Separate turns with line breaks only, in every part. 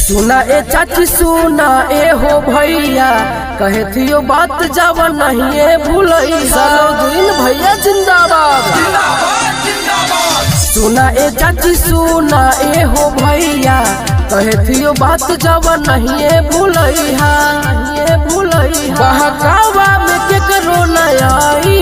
सुना ए चाची सुना ए हो भैया कहे थियो बात जावा नहीं भूलई सलोदीन भैया जिंदाबाद। सुना ए चाची सुना ए हो भैया कहे थियो बात जावा नहीं भूलई बहकावा में केकरो नयाई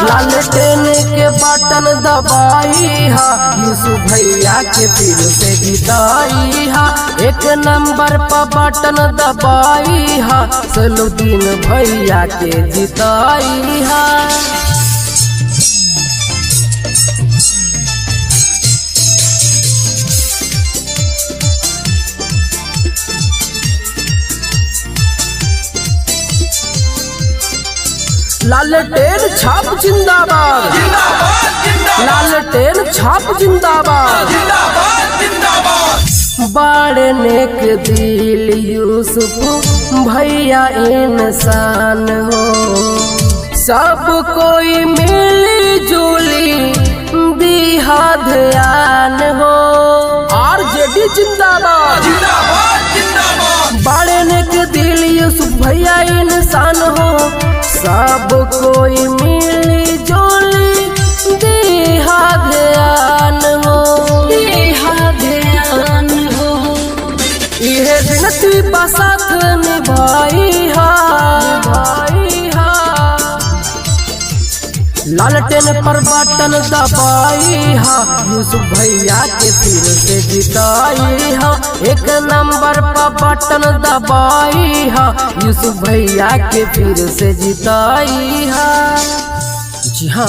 लालटेन के बटन दबाई हा यूसुफ भैया के फिर से जिताई हा। एक नंबर पर बटन दबाई हा सलोदीन भैया के जिताई हा। लालटेन छाप जिंदाबाद, लालटेन छाप जिंदाबाद। बड़े नेक दिल यूसुफ भैया इंसान हो, सब कोई मिली जुली दिहा ध्यान हो। आरजेडी जिंदाबाद, बड़े नेक दिल यूसुफ भैया इंसान हो, सब कोई मिली जुली दिहा ध्यान हो, इहे विनती बसात निभाई हा। लालटेन पर बटन दबाई हा यूसुफ भैया के फिर से जिताई हा। एक नंबर पर बटन दबाई हा यूसुफ भैया के फिर से जिताई हा। जी हाँ,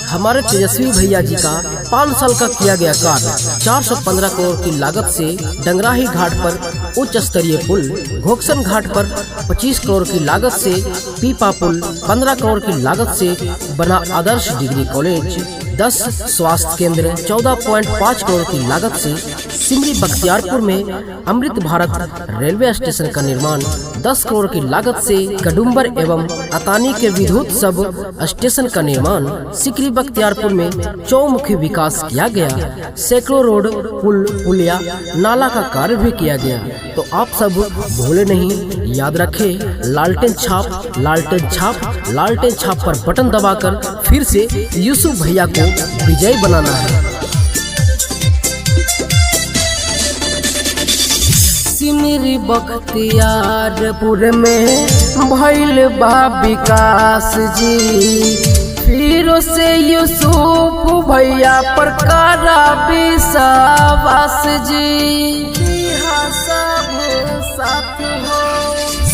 हमारे तेजस्वी भैया जी का 5 साल का किया गया कार्य 415 करोड़ की लागत से डंगराही घाट पर उच्च स्तरीय पुल, घोकसन घाट पर 25 करोड़ की लागत से पीपा पुल, 15 करोड़ की लागत से बना आदर्श डिग्री कॉलेज, 10 स्वास्थ्य केंद्र, 14.5 करोड़ की लागत से सिमरी बख्तियारपुर में अमृत भारत रेलवे स्टेशन का निर्माण, 10 करोड़ की लागत से गडुम्बर एवं अतानी के विद्युत सब स्टेशन का निर्माण, सिकरी बख्तियारपुर में चौमुखी विकास किया गया, सैकड़ों रोड, पुल, पुलिया, नाला का कार्य भी किया गया। तो आप सब भूले नहीं, याद रखें, लालटेन छाप, लालटेन छाप, लालटेन छाप पर बटन दबाकर फिर से यूसुफ भैया को विजयी बनाना है। सिमरी बख्तियारपुर में भइल बा विकास जी, फिर से यूसुफ भैया पर करा विश्वास जी।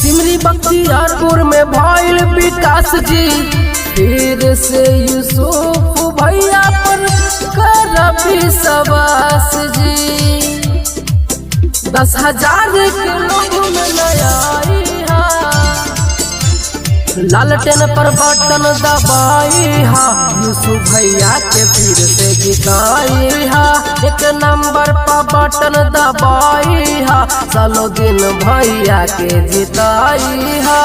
सिमरी बख्तियारपुर में भइल विकास जी, फिर से यूसुफ भैया पर करा विश्वास जी। 10,000 के लोग में नयाई हा, लालटेन पर बटन दबाई हा यूसुफ भैया के फिर से जिताई हा। एक नंबर पर बटन दबाई हा सलोदीन भैया के जिताई हा।